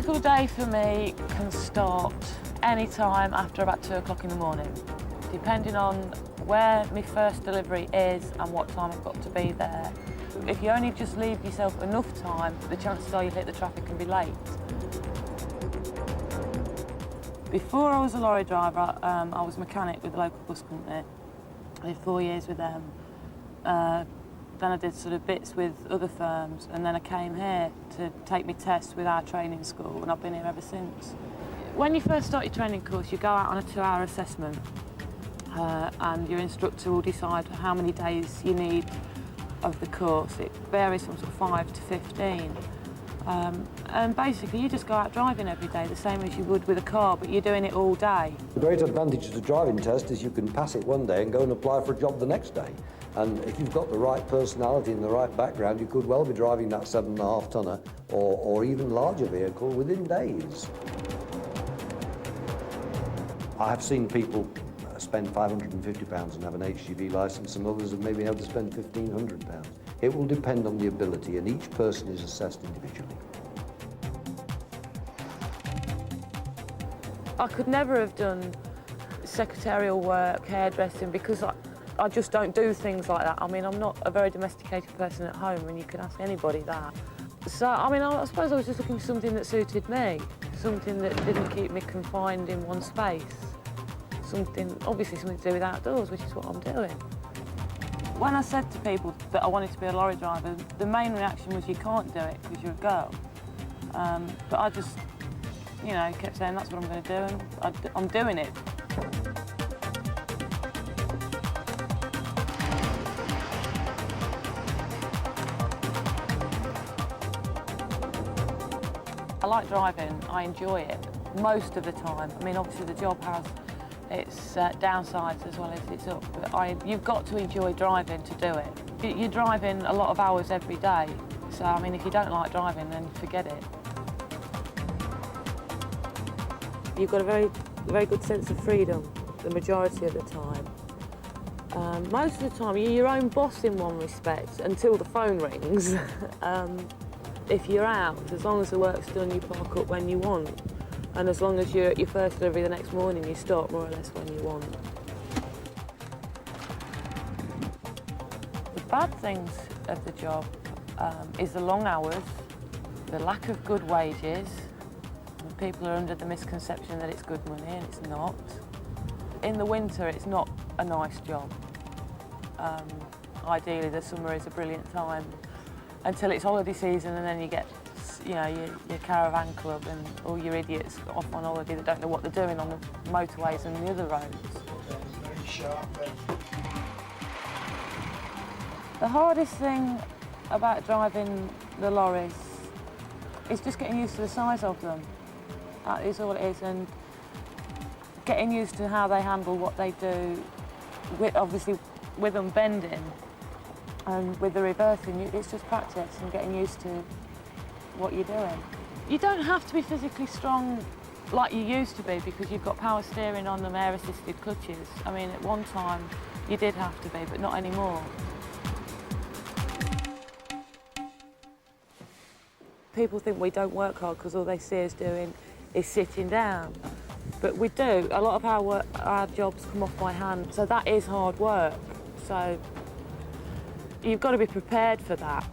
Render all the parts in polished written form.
typical day for me can start any time after about 2 o'clock in the morning, depending on where my first delivery is and what time I've got to be there. If you only just leave yourself enough time, the chances are you'll hit the traffic and be late. Before I was a lorry driver, I was a mechanic with a local bus company. I did 4 years with them. Then I did sort of bits with other firms, and then I came here to take my tests with our training school, and I've been here ever since. When you first start your training course, you go out on a 2-hour assessment, and your instructor will decide how many days you need of the course. It varies from sort of 5 to 15. And basically, you just go out driving every day, the same as you would with a car, but you're doing it all day. The great advantage of the driving test is you can pass it one day and go and apply for a job the next day. And if you've got the right personality and the right background, you could well be driving that 7.5 tonner or even larger vehicle within days. I have seen people spend £550 and have an HGV licence, and others have maybe able to spend £1,500. It will depend on the ability, and each person is assessed individually. I could never have done secretarial work, hairdressing, because I just don't do things like that. I mean, I'm not a very domesticated person at home, and you can ask anybody that. So, I mean, I suppose I was just looking for something that suited me, something that didn't keep me confined in one space. Obviously something to do with outdoors, which is what I'm doing. When I said to people that I wanted to be a lorry driver, the main reaction was, you can't do it because you're a girl. But I just, you know, kept saying that's what I'm going to do, and I'm doing it. I like driving, I enjoy it most of the time. I mean, obviously the job has its downsides as well as its up, but you've got to enjoy driving to do it. You're driving a lot of hours every day, so I mean, if you don't like driving, then forget it. You've got a very good sense of freedom the majority of the time. Most of the time, you're your own boss in one respect until the phone rings. If you're out, as long as the work's done, you park up when you want. And as long as you're at your first delivery the next morning, you start more or less when you want. The bad things of the job is the long hours, the lack of good wages. People are under the misconception that it's good money, and it's not. In the winter, it's not a nice job. Ideally, the summer is a brilliant time until it's holiday season, and then you get, you know, your caravan club and all your idiots off on holiday that don't know what they're doing on the motorways and the other roads. Very sharp. The hardest thing about driving the lorries is just getting used to the size of them. That is all it is, and getting used to how they handle what they do, obviously with them bending and with the reversing. It's just practice and getting used to what you're doing. You don't have to be physically strong like you used to be, because you've got power steering on them, air-assisted clutches. I mean, at one time you did have to be, but not anymore. People think we don't work hard because all they see us doing is sitting down. But we do. A lot of our jobs come off by hand, so that is hard work. So you've got to be prepared for that.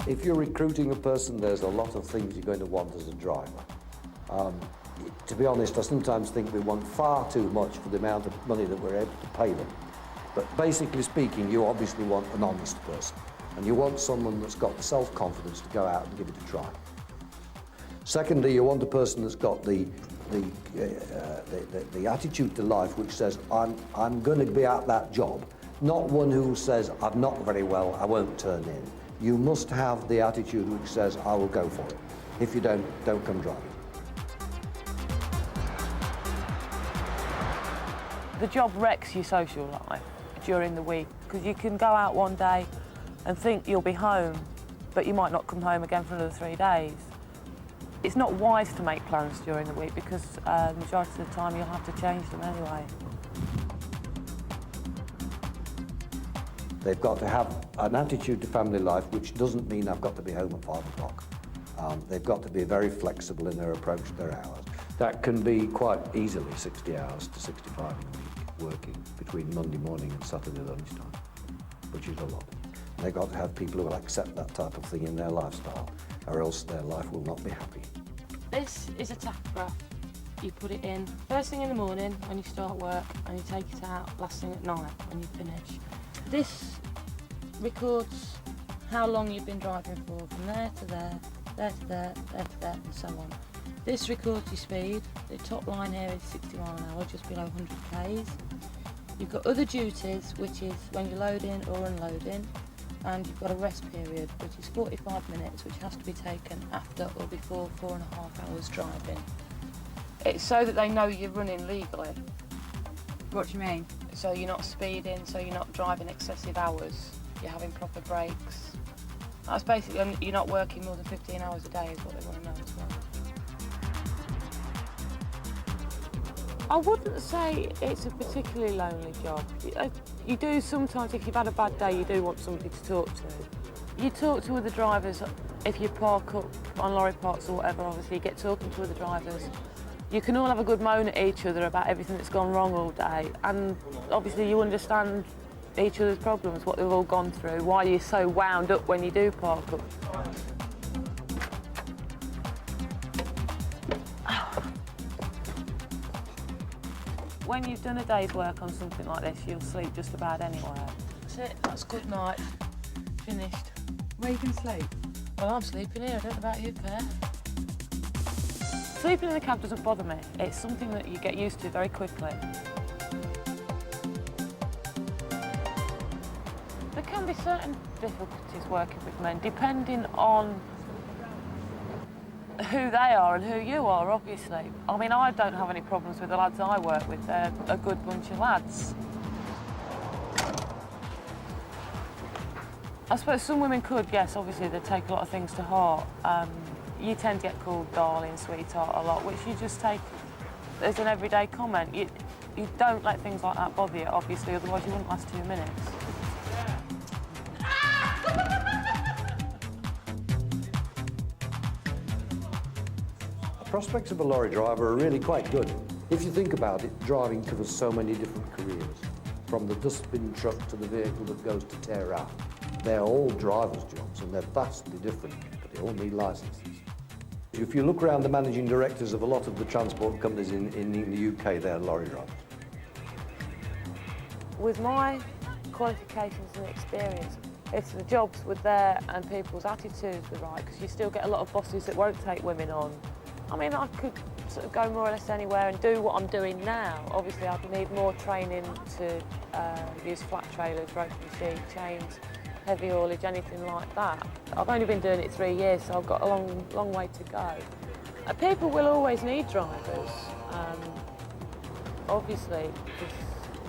If you're recruiting a person, there's a lot of things you're going to want as a driver. To be honest, I sometimes think we want far too much for the amount of money that we're able to pay them. But basically speaking, you obviously want an honest person, and you want someone that's got the self-confidence to go out and give it a try. Secondly, you want a person that's got the attitude to life which says, I'm going to be at that job, not one who says, I'm not very well, I won't turn in. You must have the attitude which says, I will go for it. If you don't come driving. The job wrecks your social life during the week, because you can go out one day and think you'll be home, but you might not come home again for another 3 days. It's not wise to make plans during the week, because the majority of the time you'll have to change them anyway. They've got to have an attitude to family life, which doesn't mean I've got to be home at 5 o'clock. They've got to be very flexible in their approach to their hours. That can be quite easily 60 hours to 65 in a week, working between Monday morning and Saturday lunchtime, which is a lot. They've got to have people who will accept that type of thing in their lifestyle, or else their life will not be happy. This is a tachograph. You put it in first thing in the morning when you start work, and you take it out last thing at night when you finish. This records how long you've been driving for, from there to there, there to there, there to there, and so on. This records your speed. The top line here is 60 miles an hour, just below 100 k's. You've got other duties, which is when you're loading or unloading, and you've got a rest period, which is 45 minutes, which has to be taken after or before 4.5 hours driving. It's so that they know you're running legally. What do you mean? So you're not speeding, so you're not driving excessive hours, you're having proper breaks. That's basically, and you're not working more than 15 hours a day is what they want to know as well. I wouldn't say it's a particularly lonely job. You do sometimes, if you've had a bad day, you do want somebody to talk to. You talk to other drivers, if you park up on lorry parks or whatever, obviously you get talking to other drivers. You can all have a good moan at each other about everything that's gone wrong all day, and obviously you understand each other's problems, what they've all gone through, why you're so wound up when you do park up. When you've done a day's work on something like this, you'll sleep just about anywhere. That's it, that's good night. Finished. Where you can sleep? Well, I'm sleeping here, I don't know about you, Per. Sleeping in the cab doesn't bother me. It's something that you get used to very quickly. There can be certain difficulties working with men, depending on who they are and who you are, obviously. I mean, I don't have any problems with the lads I work with. They're a good bunch of lads. I suppose some women could, yes, obviously they take a lot of things to heart. You tend to get called darling, sweetheart a lot, which you just take as an everyday comment. You don't let things like that bother you, obviously, otherwise you wouldn't last 2 minutes. The prospects of a lorry driver are really quite good. If you think about it, driving covers so many different careers. From the dustbin truck to the vehicle that goes to tear out. They're all drivers' jobs and they're vastly different, but they all need licenses. If you look around the managing directors of a lot of the transport companies in the UK, they're lorry drivers. With my qualifications and experience, if the jobs were there and people's attitudes were right, because you still get a lot of bosses that won't take women on. I mean, I could sort of go more or less anywhere and do what I'm doing now. Obviously, I'd need more training to use flat trailers, broken sheet, chains, heavy haulage, anything like that. I've only been doing it 3 years, so I've got a long way to go. People will always need drivers, obviously,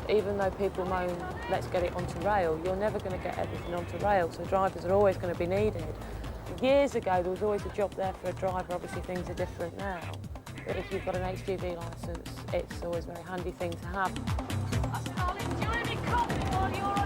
even though people moan, let's get it onto rail, you're never going to get everything onto rail, so drivers are always going to be needed. Years ago, there was always a job there for a driver. Obviously, things are different now. But if you've got an HGV licence, it's always a very handy thing to have. I'll enjoy my coffee while you're